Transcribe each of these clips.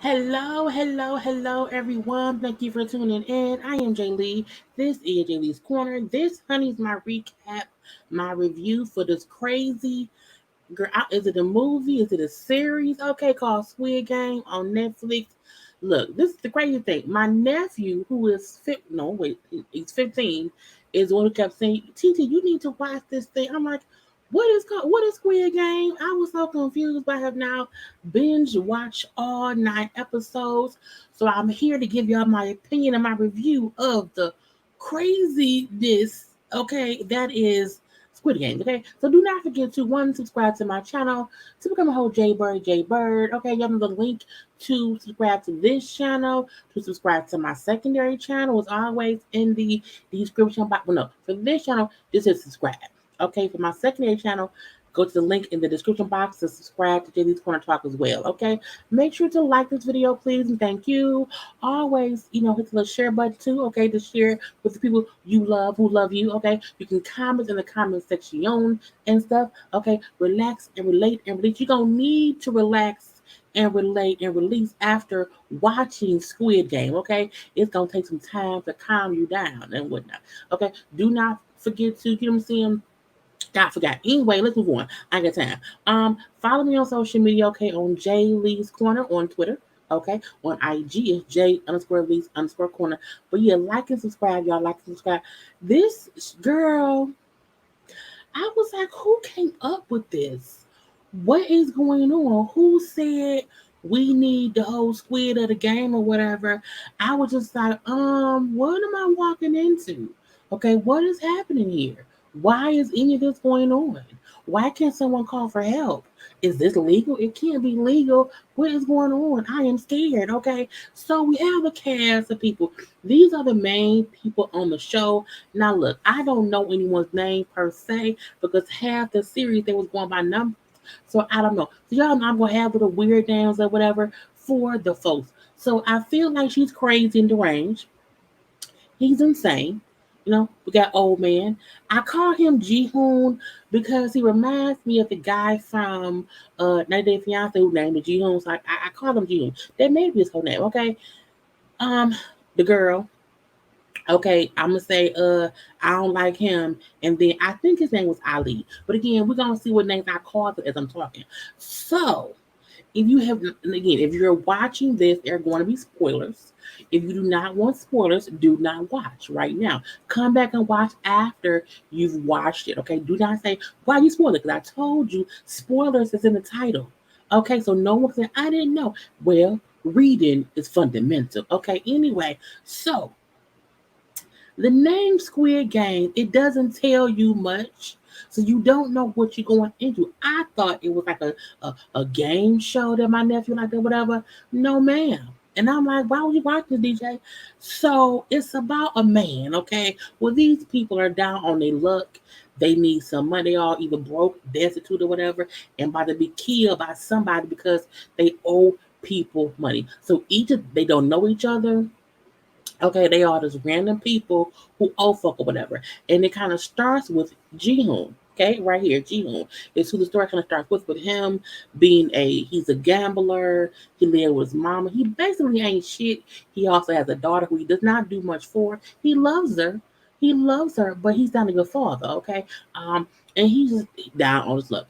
Hello, everyone. Thank you for tuning in. I am Jaylee. This is Jaylee's Corner. This, honey, is my recap, my review for this crazy girl. Is it a movie? Is it a series? Okay, called Squid Game on Netflix. Look, this is the crazy thing. My nephew, who is he's 15, is the one who kept saying, "TT, you need to watch this thing." I'm like, what is Squid Game? I was so confused, but I have now binge watched all 9 episodes. So I'm here to give y'all my opinion and my review of the craziness. Okay, that is Squid Game. Okay, so do not forget to subscribe to my channel to become a whole JayBird. Okay, you have the link to subscribe to this channel, to subscribe to my secondary channel, is always in the description box. Well, no, for this channel, just hit subscribe. Okay, for my secondary channel, go to the link in the description box to subscribe to Jaylee's Corner Talk as well. Okay, make sure to like this video, please, and thank you. Always, hit the little share button too. Okay, to share with the people you love who love you. Okay, you can comment in the comment section and stuff. Okay, relax and relate and release. You're gonna need to relax and relate and release after watching Squid Game. Okay, it's gonna take some time to calm you down and whatnot. Okay, do not forget to, you know what I'm saying, God forgot. Anyway, let's move on. I got time. Follow me on social media, okay, on JayLee's Corner on Twitter. Okay, on IG is J_Lees_Corner. But yeah, like and subscribe, y'all. Like and subscribe. This girl, I was like, who came up with this? What is going on? Who said we need the whole squid of the game or whatever? I was just like, what am I walking into? Okay, what is happening here? Why is any of this going on? Why can't someone call for help? Is this legal? It can't be legal. What is going on? I am scared. Okay, so we have a cast of people. These are the main people on the show. Now, look, I don't know anyone's name per se because half the series they was going by numbers. So I don't know. So y'all know I'm gonna have little weird names or whatever for the folks. So I feel like she's crazy and deranged. He's insane. We got old man. I call him Ji-hoon because he reminds me of the guy from 90 Day Fiance who named it Ji-hoon. So I call him Ji-hoon. That may be his whole name, okay? Um, the girl. Okay, I'm gonna say I don't like him, and then I think his name was Ali. But again, we're gonna see what names I call it as I'm talking. So if you're watching this, there are going to be spoilers. If you do not want spoilers, do not watch right now. Come back and watch after you've watched it. Okay, do not say why you spoiled it because I told you spoilers is in the title. Okay, so no one can say I didn't know. Well, reading is fundamental. Okay, anyway, so the name Squid Game, it doesn't tell you much. So you don't know what you're going into. I thought it was like a game show that my nephew liked or whatever. No, ma'am. And I'm like, why would you watch this, DJ? So it's about a man, okay? Well, these people are down on their luck. They need some money. They all either broke, destitute, or whatever, and about to be killed by somebody because they owe people money. So they don't know each other. Okay, they are just random people who fuck or whatever. And it kind of starts with Jihoon. Okay, right here, Jihoon is who the story kind of starts with him being he's a gambler. He lived with his mama. He basically ain't shit. He also has a daughter who he does not do much for. He loves her. But he's not a good father. Okay, and he's just down on his luck.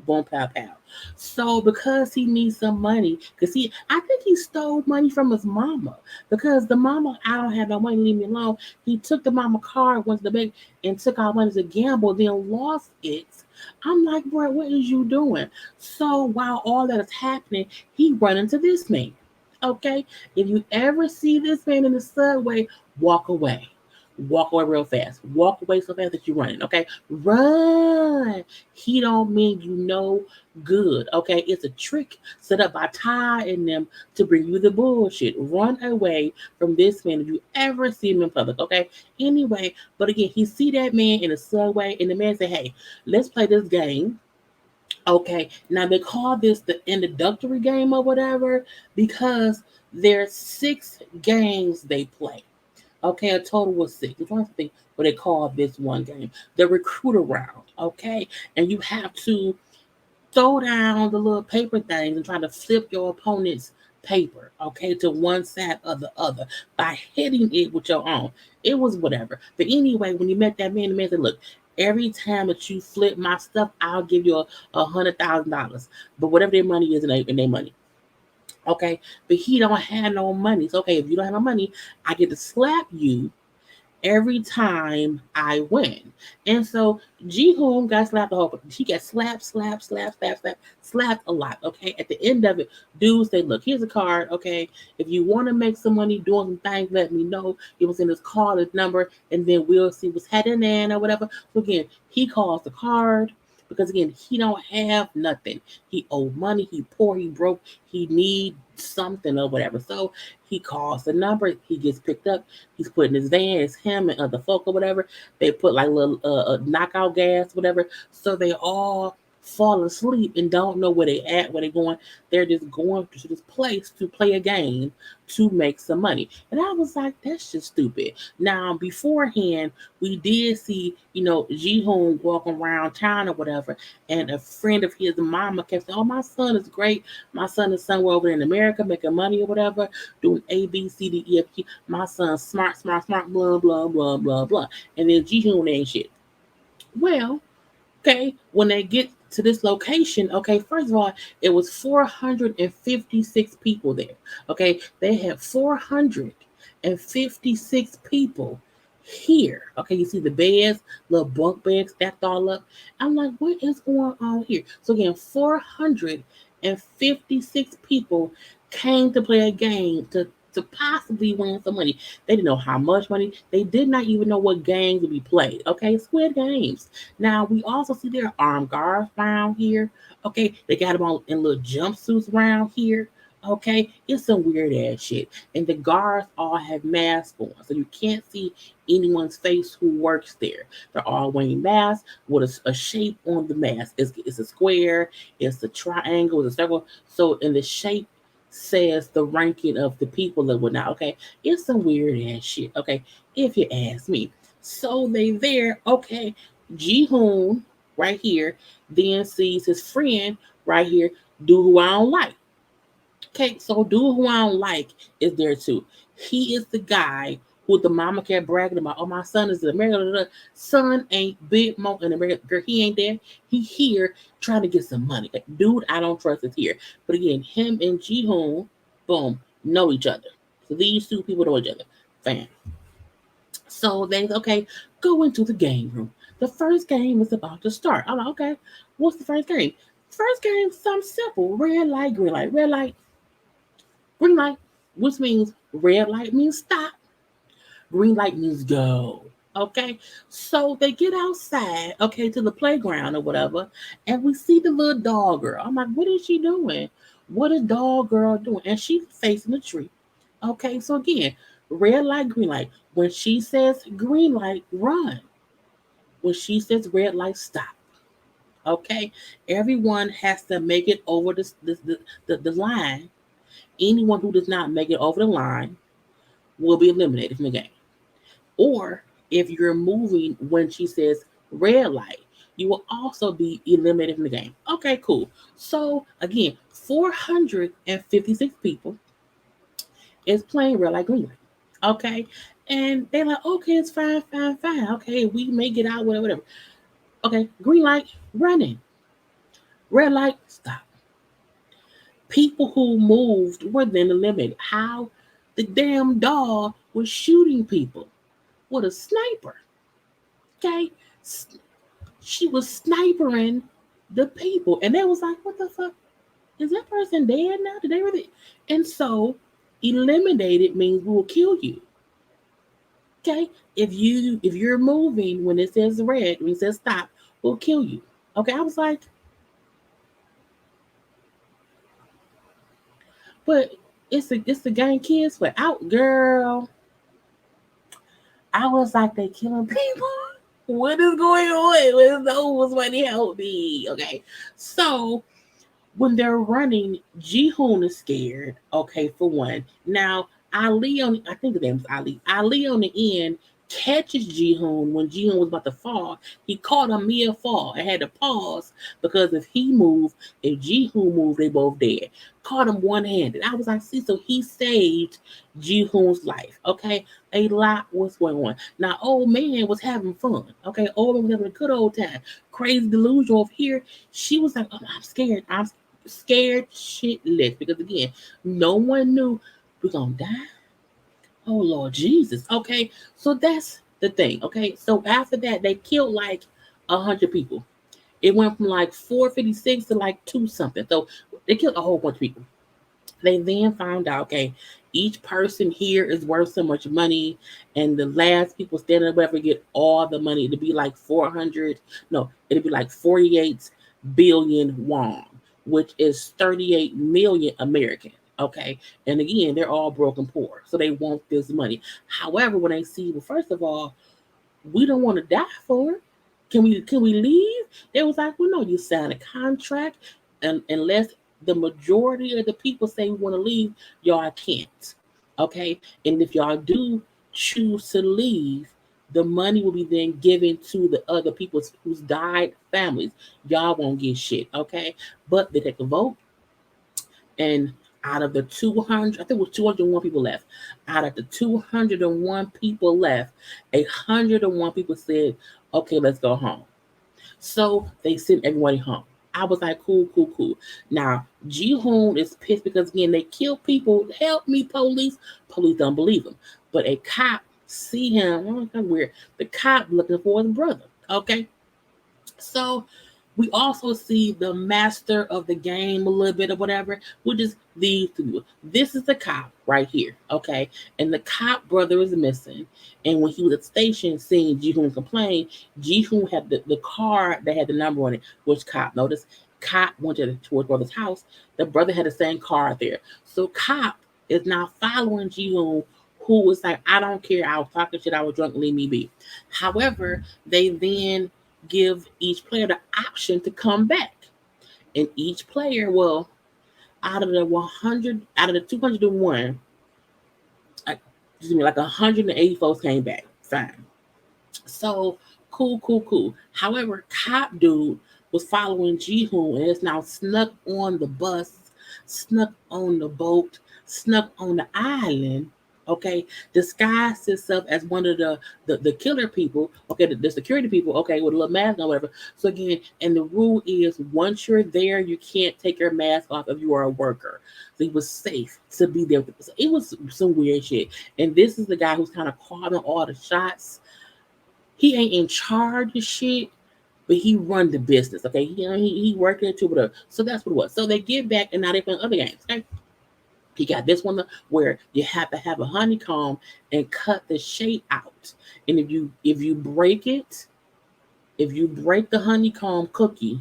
Boom, pow, pow. So because he needs some money, I think he stole money from his mama because the mama, I don't have no money, leave me alone. He took the mama card, went to the bank, and took our money to gamble, then lost it. I'm like, bro, what is you doing? So while all that is happening, he run into this man. Okay, if you ever see this man in the subway, walk away. Walk away real fast. Walk away so fast that you're running. Okay, run. He don't mean good. Okay, it's a trick set up by Ty and them to bring you the bullshit. Run away from this man if you ever see him in public. Okay. Anyway, but again, he see that man in the subway, and the man say, "Hey, let's play this game." Okay. Now they call this the introductory game or whatever because there's 6 games they play. Okay, a total of 6. I'm trying to think what they call this one game. The recruiter round. Okay. And you have to throw down the little paper things and try to flip your opponent's paper, okay, to one side or the other by hitting it with your own. It was whatever. But anyway, when you met that man, the man said, look, every time that you flip my stuff, I'll give you $100,000. But whatever their money is in their money. Okay. But he don't have no money. So okay, if you don't have no money, I get to slap you every time I win. And so Ji-hoon got slapped the whole. He got slapped a lot. Okay. At the end of it, dude said, "Look, here's a card. Okay, if you want to make some money doing some things, let me know. It was in this card, this number, and then we'll see what's happening or whatever." So again, he calls the card. Because again, he don't have nothing. He owe money. He poor. He broke. He need something or whatever. So he calls the number. He gets picked up. He's put in his van. It's him and other folk or whatever. They put like little knockout gas, whatever. So they all fall asleep and don't know where they at, where they going. They're just going to this place to play a game to make some money. And I was like, that's just stupid. Now, beforehand, we did see, Ji-hoon walking around town or whatever, and a friend of his mama kept saying, oh, my son is great. My son is somewhere over in America making money or whatever, doing A, B, C, D, E, F, G. My son's smart, blah, blah, blah, blah, blah. And then Ji-hoon ain't shit. Well, okay, when they get to this location, okay, first of all, it was 456 people there. Okay, they had 456 people here. Okay, you see the beds, little bunk beds stacked all up. I'm like, what is going on here? So again, 456 people came to play a game to possibly win some money. They didn't know how much money. They did not even know what games would be played. Okay, Squid Games. Now we also see there are armed guards around here. Okay, they got them on in little jumpsuits around here. Okay, it's some weird ass shit. And the guards all have masks on, so you can't see anyone's face who works there. They're all wearing masks with a shape on the mask. It's a square, it's a triangle, it's a circle. So in the shape says the ranking of the people that whatnot. Okay, it's some weird ass shit. Okay, if you ask me. So they there. Okay, Ji-hoon right here then sees his friend right here do who I don't like. Okay, so dude who I don't like is there too. He is the guy who the mama kept bragging about. Oh, my son is in America. Son ain't Big Mo in America. Girl, he ain't there. He here trying to get some money. Dude, I don't trust is here. But again, him and Ji-hoon, boom, know each other. So these two people know each other. Fam. So they okay, go into the game room. The first game is about to start. I'm like, okay, what's the first game? First game, something simple. Red light, green light. Red light, green light, which means red light means stop, green light means go. Okay, so they get outside, okay, to the playground or whatever, and we see the little dog girl. I'm like, what is she doing? What is dog girl doing? And she's facing the tree. Okay, so again, red light, green light. When she says green light, run. When she says red light, stop. Okay, everyone has to make it over the line. Anyone who does not make it over the line will be eliminated from the game. Or if you're moving when she says red light, you will also be eliminated from the game. Okay, cool. So again, 456 people is playing red light, green light. Okay. And they're like, okay, it's fine, fine, fine. Okay, we may get out, whatever. Okay, green light, running. Red light, stop. People who moved were then eliminated. How? The damn dog was shooting people with a sniper. Okay? She was snipering the people. And they was like, what the fuck? Is that person dead now? Did they really? And so eliminated means we will kill you. Okay? If you're moving when it says red, when it says stop, we'll kill you. Okay, I was like, but it's the game kids for out, girl. I was like, they killing people. What is going on? Where's those money help me? Okay. So when they're running, Ji-hoon is scared. Okay, for one. Now, Ali on I think his name is Ali. Ali on the end catches Ji-hoon when Ji-hoon was about to fall. He caught him mid-fall and had to pause because if he moved, if Ji-hoon moved, they both dead. Caught him one-handed. I was like, see, so he saved Ji-hoon's life. Okay, a lot was going on. Now, old man was having fun. Okay, old man was having a good old time. Crazy delusion over here. She was like, oh, I'm scared. I'm scared shitless because again, no one knew we're gonna die. Oh Lord Jesus. Okay, so that's the thing. Okay, so after that, they killed like 100 people. It went from like 456 to like two something. So they killed a whole bunch of people. They then found out, okay, each person here is worth so much money, and the last people standing up ever get all the money. It'd be like 400, no, it'd be like 48 billion won, which is 38 million American. Okay, and again, they're all broken poor, so they want this money. However, when they see, well, first of all, we don't want to die for it. Can we leave? They was like, well, no, you sign a contract, and unless the majority of the people say we want to leave, y'all can't. Okay, and if y'all do choose to leave, the money will be then given to the other people who's died families. Y'all won't get shit. Okay, but they take a vote, and out of the 200, I think it was 201 people left. Out of the 201 people left, 101 people said, okay, let's go home. So they sent everybody home. I was like, cool, cool, cool. Now, Ji-hoon is pissed because, again, they kill people. Help me, police. Police don't believe him. But a cop see him. Oh, kind of weird. The cop looking for his brother. Okay? So we also see the master of the game a little bit or whatever, which is these two. This is the cop right here, okay? And the cop brother is missing. And when he was at the station seeing Ji-hoon complain, Ji-hoon had the car that had the number on it, which cop noticed. Cop went towards brother's house. The brother had the same car there. So cop is now following Ji-hoon, who was like, I don't care, I was talking shit, I was drunk, leave me be. However, they then give each player the option to come back. And each player will, out of the 100, out of the 201, excuse me, like 180 folks came back. Fine. So cool, cool, cool. However, cop dude was following Ji-hoon and is now snuck on the bus, snuck on the boat, snuck on the island. Okay, disguised himself as one of the killer people. Okay, the security people. Okay, with a little mask or whatever. So again, and the rule is once you're there, you can't take your mask off if you are a worker. So he was safe to be there. So it was some weird shit. And this is the guy who's kind of calling all the shots. He ain't in charge of shit, but he run the business. Okay, he working into whatever. So that's what it was. So they get back, and now they playing other games. Okay, he got this one where you have to have a honeycomb and cut the shape out. And if you break it, if you break the honeycomb cookie,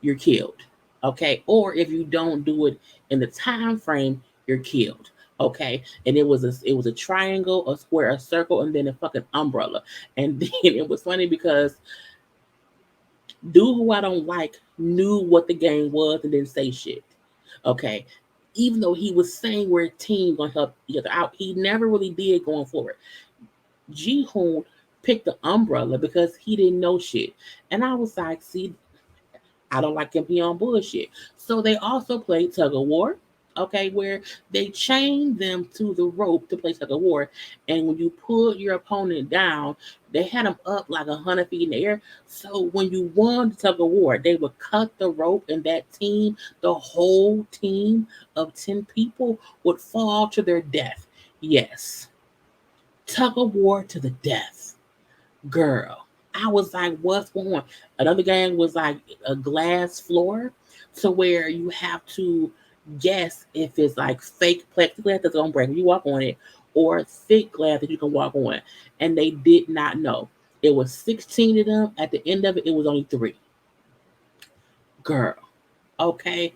you're killed. Okay, or if you don't do it in the time frame, you're killed. Okay, and it was a triangle, a square, a circle, and then a fucking umbrella. And then it was funny because dude who I don't like knew what the game was and didn't say shit. Okay. Even though he was saying we're a team gonna help each other out, he never really did going forward. Ji-hoon picked the umbrella because he didn't know shit. And I was like, see, I don't like him being on bullshit. So they also played tug of war, okay, where they chained them to the rope to play tug of war. And when you pull your opponent down, they had them up like 100 feet in the air. So when you won the tug of war, they would cut the rope, and that team, the whole team of 10 people, would fall to their death. Yes, tug of war to the death. Girl, I was like, what's going on? Another game was like a glass floor, to where you have to guess if it's like fake plexiglass that's gonna break when you walk on it, or thick glass that you can walk on. And they did not know. It was 16 of them. At the end of it, it was only three. Girl, okay.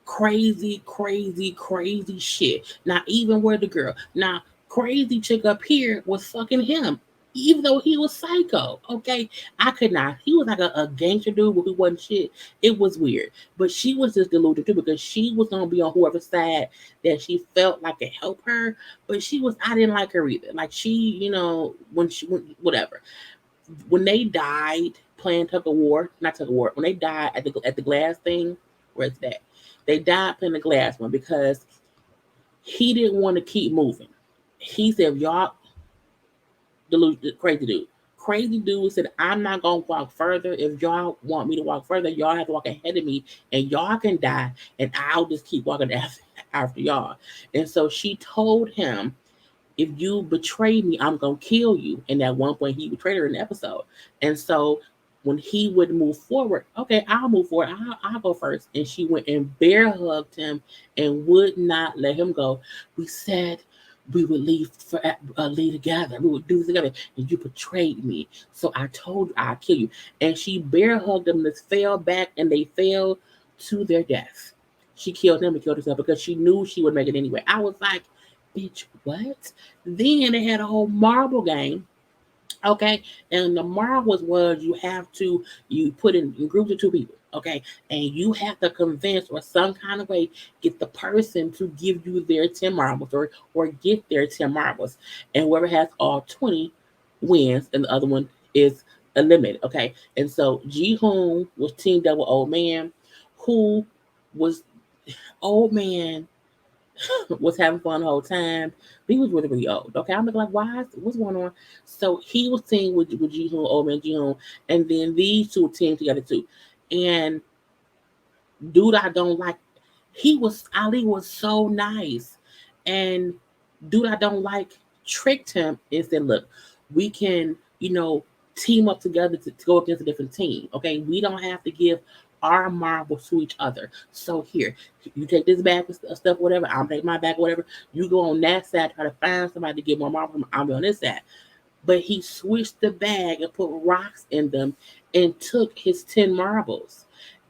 Crazy, crazy, crazy shit. Now, even where the girl, now, crazy chick up here was fucking him. even though he was psycho. Okay, I could not. He was like a gangster dude, but he wasn't shit. It was weird, but she was just deluded too because she was gonna be on whoever's side that she felt like it helped her. But she was, I didn't like her either. Like she, whatever. When they died playing tug of war, not tug of war. When they died at the glass thing, where's that? They died playing the glass one because he didn't want to keep moving. He said, "Y'all, crazy dude. Crazy dude said, I'm not gonna walk further. If y'all want me to walk further, y'all have to walk ahead of me and y'all can die and I'll just keep walking after y'all." And so she told him, if you betray me, I'm gonna kill you. And at one point he betrayed her in the episode. And so when he would move forward, okay, I'll move forward. I'll go first. And she went and bear hugged him and would not let him go. We said we would leave together. We would do this together. And you betrayed me. So I told you I'd kill you. And she bear hugged them. This fell back and they fell to their death. She killed him and killed herself because she knew she would make it anyway. I was like, bitch, what? Then they had a whole marble game. Okay, and the marbles was you put in groups of two people, okay, and you have to convince or some kind of way get the person to give you their 10 marbles or get their 10 marbles, and whoever has all 20 wins, and the other one is eliminated. Okay, and so Ji Hoon was teamed up with Old Man, who was Old Man was having fun the whole time. But he was really, really old. Okay, I'm like, what's going on? So he was teamed with Ji Hoon, Old Man Ji Hoon, and then these two teamed together too. And dude, I don't like. Ali was so nice, and dude, I don't like tricked him and said, look, we can, team up together to go against a different team. Okay, we don't have to give our marbles to each other. So here, you take this bag of stuff, whatever. I'll take my bag, whatever. You go on that side, try to find somebody to get more marbles. I'll be on this side. But he switched the bag and put rocks in them and took his 10 marbles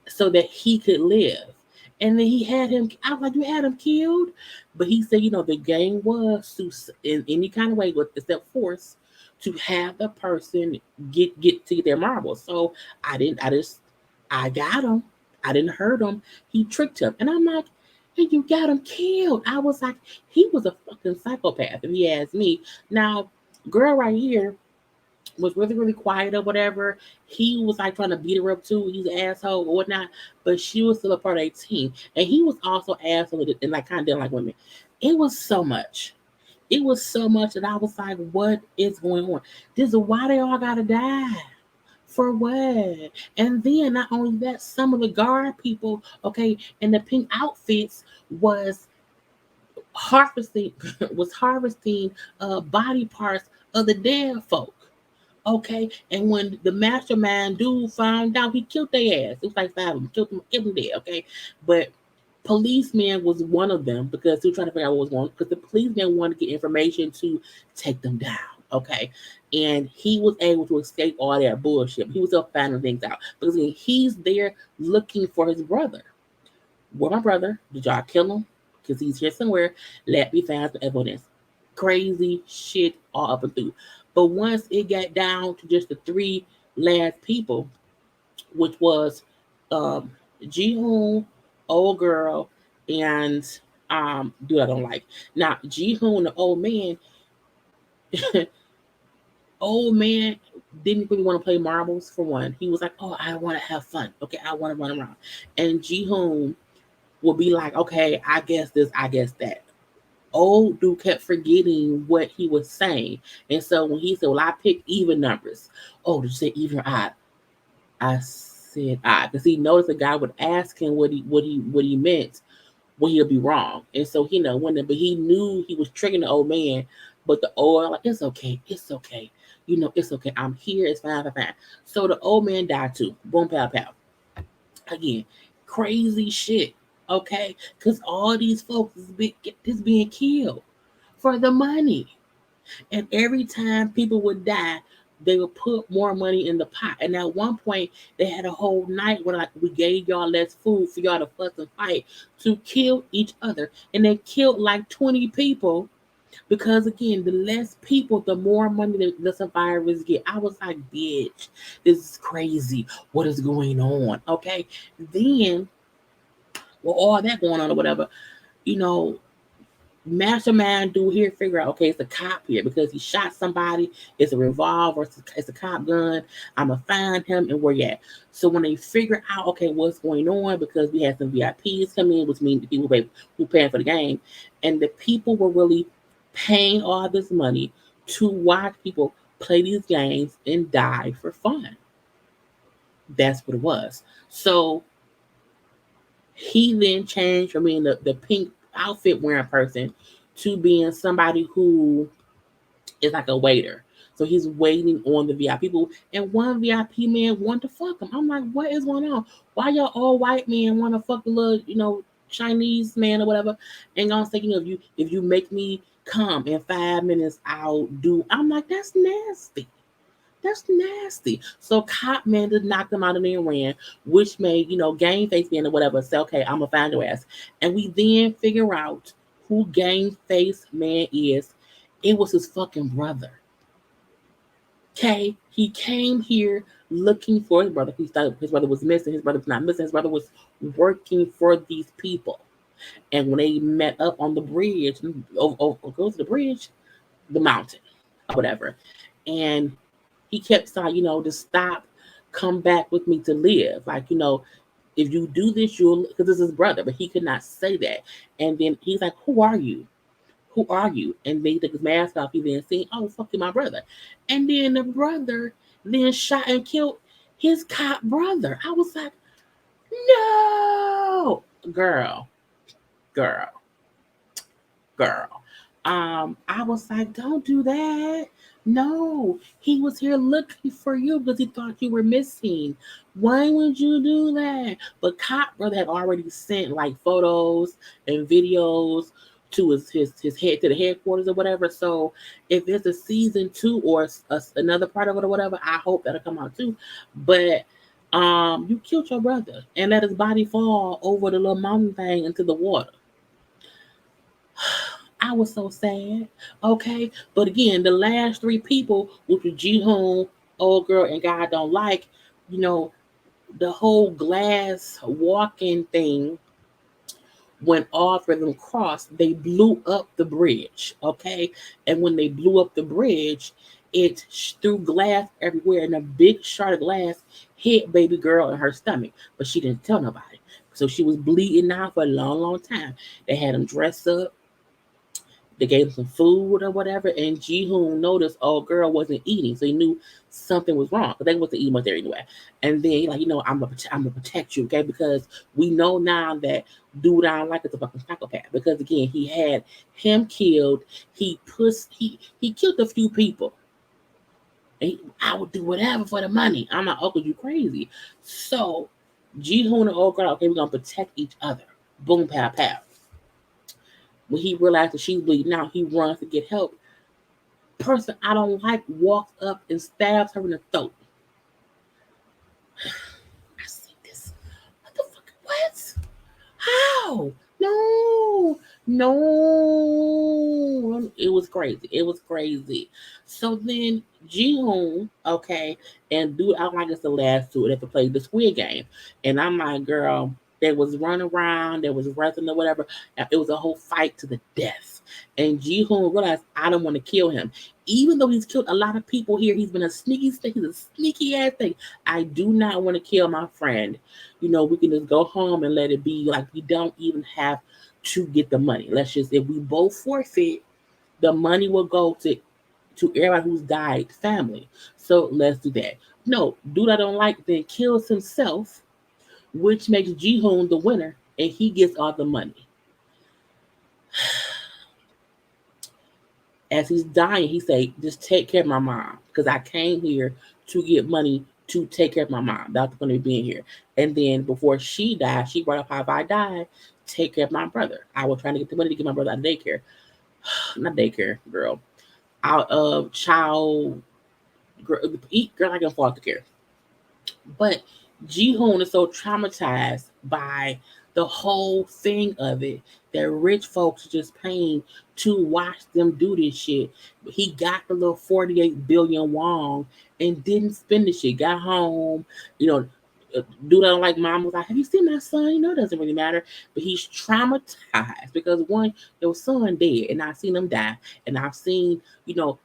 so that he could live. And then he had him. I was like, "You had him killed," but he said, the game was to, in any kind of way, with except force, to have the person get their marbles. So I didn't. I got him. I didn't hurt him. He tricked him, and I'm like, "And you got him killed." I was like, he was a fucking psychopath, if he asked me. Now, girl, right here was really, really quiet or whatever. He was like trying to beat her up too. He's an asshole or whatnot, but she was still a part of a team. And he was also an asshole and like kind of didn't like women. It was so much. It was so much that I was like, what is going on? This is why they all gotta die. For what? And then not only that, some of the guard people, okay, in the pink outfits was harvesting body parts of the dead folk. Okay, and when the mastermind dude found out, he killed their ass. It was like 5 of them, killed them dead. Okay, but policeman was one of them because he was trying to figure out what was going on. Because the policeman wanted to get information to take them down. Okay, and he was able to escape all that bullshit. He was still finding things out because again, he's there looking for his brother. Where my brother? Did y'all kill him? Because he's here somewhere. Let me find some evidence. Crazy shit all up and through. But once it got down to just the three last people, which was um Ji Hoon, old girl, and dude I don't like. Now Ji Hoon, the old man, old man didn't really want to play marbles for one. He was like, "Oh, I want to have fun. Okay, I want to run around." And Ji Hoon will be like, "Okay, I guess this, I guess that." Old dude kept forgetting what he was saying. And so when he said, "Well, I picked even numbers." "Oh, did you say even or odd?" I said odd. Because he noticed the guy would ask him what he meant when he'll be wrong. And so but he knew he was tricking the old man. But the old like, it's okay, it's okay. It's okay. I'm here, it's fine, fine, fine. So the old man died too. Boom, pow, pow. Again, crazy shit. Okay? Because all these folks is being killed for the money. And every time people would die, they would put more money in the pot. And at one point, they had a whole night where like we gave y'all less food for y'all to fuss and fight to kill each other. And they killed like 20 people Because again, the less people, the more money the survivors get. I was like, bitch, this is crazy. What is going on? Okay. Then, with all that going on or whatever, you know, mastermind dude here figure out, okay, it's a cop here because he shot somebody. It's a revolver. It's a cop gun. I'm gonna find him and where you at. So when they figure out, okay, what's going on, because we had some VIPs come in, which means the people who paying for the game, and the people were really paying all this money to watch people play these games and die for fun. That's what it was. So he then changed from being the pink outfit wearing person to being somebody who is like a waiter. So he's waiting on the VIP people. And one VIP man wanted to fuck him. I'm like, what is going on? Why y'all all white men want to fuck a little, Chinese man or whatever? And gonna say, if you make me come in 5 minutes, I'll do. I'm like, that's nasty. That's nasty. So Cop Man just knocked them out of there and ran, which made, Game Face Man or whatever say, okay, I'm gonna find your ass. And we then figure out who Game Face Man is. It was his fucking brother. Okay? He came here looking for his brother. He thought his brother was missing. His brother was not missing. His brother was working for these people. And when they met up on the bridge, goes to the bridge, the mountain, or whatever. And he kept saying, to stop, come back with me to live. Like, if you do this, you'll, because this is his brother, but he could not say that. And then he's like, who are you? Who are you? And they took his mask off. He then seen, oh, fuck you, my brother. And then the brother then shot and killed his cop brother. I was like, no, girl, girl, girl. I was like, don't do that. No, he was here looking for you because he thought you were missing. Why would you do that? But Cop Brother had already sent like photos and videos to his head to the headquarters or whatever. So if it's a season 2 or another part of it or whatever, I hope that'll come out too. But you killed your brother and let his body fall over the little mountain thing into the water. I was so sad. Okay. But again, the last 3 people, which were Ji-hoon, old girl, and guy I don't like, you know, the whole glass walking thing went off for them crossed. They blew up the bridge. Okay. And when they blew up the bridge, it threw glass everywhere, and a big shard of glass hit baby girl in her stomach. But she didn't tell nobody. So she was bleeding out for a long, long time. They had them dress up. They gave him some food or whatever, and Ji-hoon noticed, oh, girl wasn't eating, so he knew something was wrong. But they wasn't eating much there anyway. And then, like, I'm gonna protect you, okay? Because we know now that dude I don't like is a fucking psychopath. Because again, he had him killed. He killed a few people. And I would do whatever for the money. I'm like, oh, you crazy? So Ji-hoon and old girl, okay, we're gonna protect each other. Boom, pow, pow. When he realized that she's bleeding out, he runs to get help. Person I don't like walks up and stabs her in the throat. I see this. What the fuck? What? How? No, no. It was crazy. It was crazy. So then Ji-hoon, okay, and dude, I like it's the last 2 that to play the Squid Game, and I'm like, girl, there was running around, there was wrestling or whatever. And it was a whole fight to the death. And Ji-hoon realized I don't want to kill him, even though he's killed a lot of people here. He's been a sneaky thing. He's a sneaky ass thing. I do not want to kill my friend. We can just go home and let it be. Like, we don't even have to get the money. Let's just, if we both forfeit, the money will go to everybody who's died family. So let's do that. No, dude I don't like then kills himself, which makes Ji-hoon the winner, and he gets all the money. As he's dying, he say, just take care of my mom, because I came here to get money to take care of my mom. That's going to be being here. And then before she died, she brought up how if I die, take care of my brother. I was trying to get the money to get my brother out of daycare. Not daycare, girl. Out of child, girl, I can foster care. But Ji-hoon is so traumatized by the whole thing of it that rich folks are just paying to watch them do this shit. He got the little 48 billion won and didn't spend the shit. Got home, you know, dude I don't like mom was like, have you seen my son? You know, it doesn't really matter. But he's traumatized because one, your son dead, and I've seen him die, and I've seen,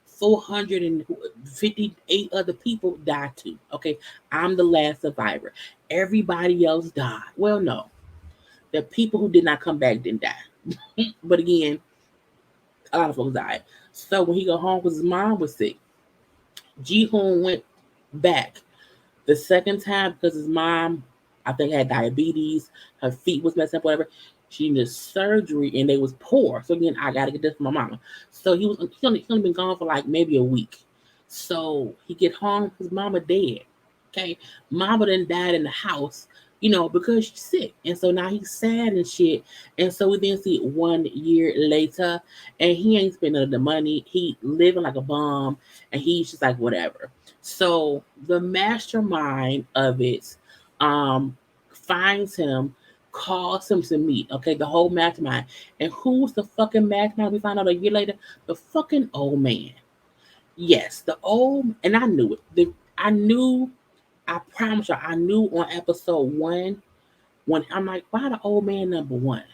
458 other people die too. Okay, I'm the last survivor. Everybody else died. Well, no, the people who did not come back didn't die. But again, a lot of folks died. So when he got home, because his mom was sick, Ji Hoon went back the second time because his mom, I think, had diabetes. Her feet was messed up, whatever. She needed surgery, and they was poor. So again, I gotta get this for my mama. So he only been gone for like maybe a week. So he get home, his mama dead. Okay, mama then died in the house, because she's sick, and so now he's sad and shit. And so we then see 1 year later, and he ain't spending the money. He living like a bum, and he's just like whatever. So the mastermind of it um finds him, calls him to meet. Okay, the whole mastermind. And who's the fucking mastermind? We find out a year later, the fucking old man. Yes, the old, and I knew it. I knew. I promise you, I knew on episode one when I'm like, why the old man number one?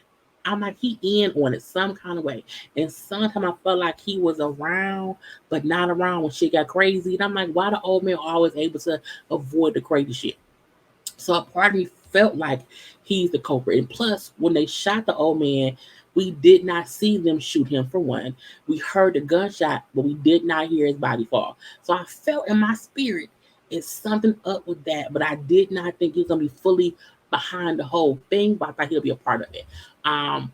I'm like, he in on it some kind of way. And sometimes I felt like he was around, but not around when shit got crazy. And I'm like, why the old man always able to avoid the crazy shit? So a part of me felt like he's the culprit. And plus, when they shot the old man, we did not see them shoot him for one. We heard the gunshot, but we did not hear his body fall. So I felt in my spirit it's something up with that, but I did not think he was gonna be fully behind the whole thing, but I thought he'll be a part of it. Um,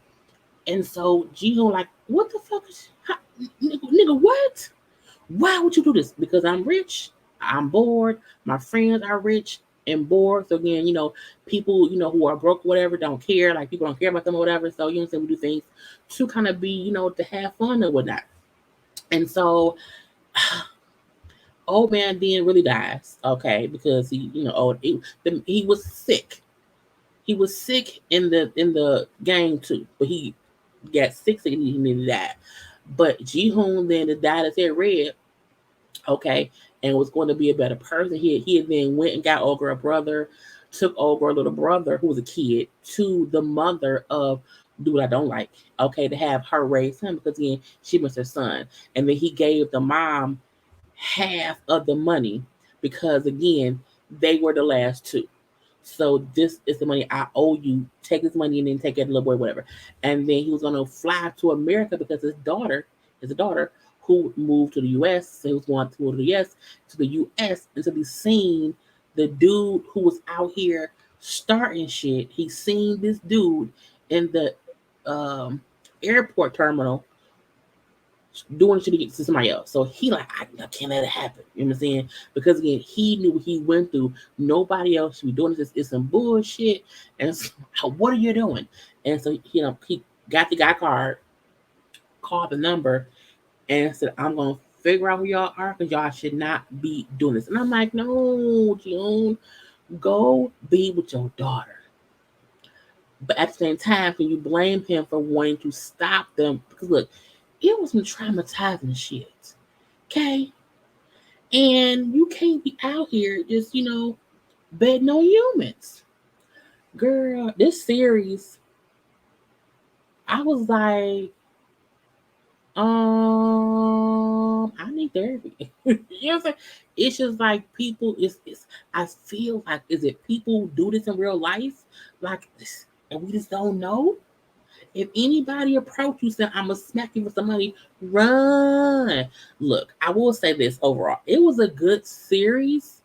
and so Jiho like, what the fuck is nigga, what? Why would you do this? Because I'm rich, I'm bored, my friends are rich and bored. So again, people, who are broke, whatever, don't care. Like people don't care about them or whatever. So we do things to kind of be, to have fun or whatnot. And so old man then really dies, okay, because he was sick. He was sick in the game too, but he got sick and he needed that. But Ji Hoon then died as said red, okay, and was going to be a better person. He then went and got over a brother, took over a little brother who was a kid to the mother of dude I don't like, okay, to have her raise him because again she was her son, and then he gave the mom half of the money because again they were the last two. So this is the money I owe you. Take this money and then take it, little boy, whatever. And then he was gonna fly to America because his daughter is a daughter who moved to the US. So he was going to move to the US and to be seen the dude who was out here starting shit. He seen this dude in the airport terminal doing shit to somebody else. So he like, I can't let it happen. You know what I'm saying? Because again, he knew what he went through. Nobody else should be doing this. It's some bullshit. And so, what are you doing? And so, he got the guy card, called the number, and said, I'm going to figure out who y'all are because y'all should not be doing this. And I'm like, no, June, go be with your daughter. But at the same time, can you blame him for wanting to stop them? Because look, it was some traumatizing shit. Okay? And you can't be out here just, betting on humans. Girl, this series, I was like, I need therapy. You know what I'm saying? It's just like people, it's I feel like, is it people do this in real life? Like, and we just don't know? If anybody approach you saying I'm gonna smack you for some money, run. Look, I will say this overall. It was a good series.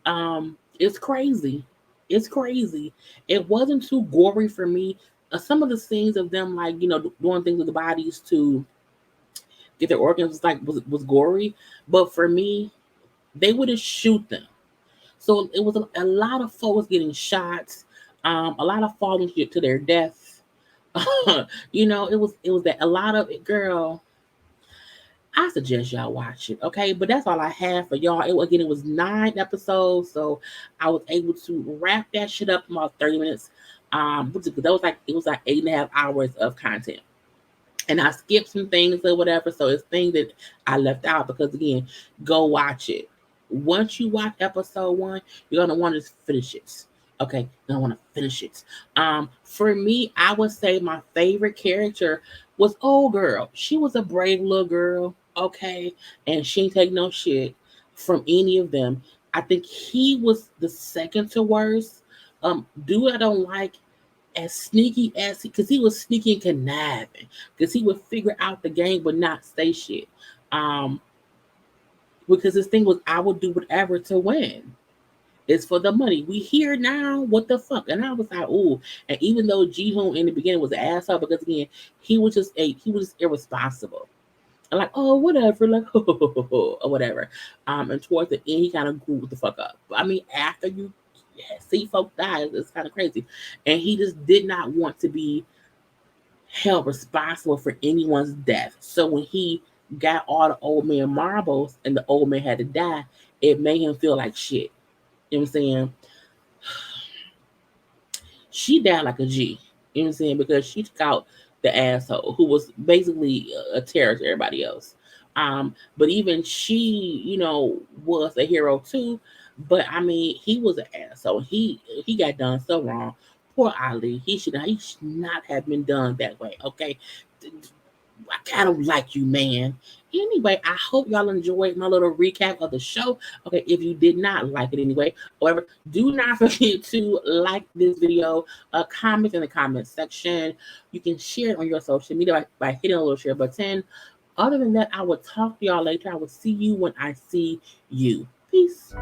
It's crazy. It's crazy. It wasn't too gory for me. Some of the scenes of them like, doing things with the bodies to get their organs was gory. But for me, they wouldn't shoot them. So it was a lot of folks getting shot, a lot of falling to their death. It was that a lot of it, girl. I suggest y'all watch it, okay? But that's all I have for y'all. Again, it was 9 episodes, so I was able to wrap that shit up in about 30 minutes. That was like, it was like 8.5 hours of content. And I skipped some things or whatever. So it's things that I left out because, again, go watch it. Once you watch episode 1, you're gonna want to finish it. Okay, you're gonna want to finish it. For me, I would say my favorite character was old girl. She was a brave little girl. Okay, and she ain't take no shit from any of them. I think he was the second to worst. Dude, I don't like as sneaky as because he was sneaky and conniving because he would figure out the game but not say shit. Um, because his thing was, I would do whatever to win. It's for the money. We here now. What the fuck? And I was like, ooh. And even though Ji Hoon in the beginning was an asshole, because again, he was just irresponsible. And like, oh, whatever, like, or whatever. And towards the end, he kind of grew the fuck up. I mean, after you see folk die, it's kind of crazy. And he just did not want to be held responsible for anyone's death. So when he got all the old man marbles and the old man had to die, it made him feel like shit. You know what I'm saying? She died like a G. You know what I'm saying? Because she took out the asshole who was basically a terror to everybody else. But even she, was a hero too. But I mean, he was an asshole. He got done so wrong. Poor Ali. He should not have been done that way. Okay. I kind of like you, man. Anyway, I hope y'all enjoyed my little recap of the show. Okay, if you did not like it anyway, however, do not forget to like this video, comment in the comment section. You can share it on your social media by hitting a little share button. Other than that, I will talk to y'all later. I will see you when I see you. Peace.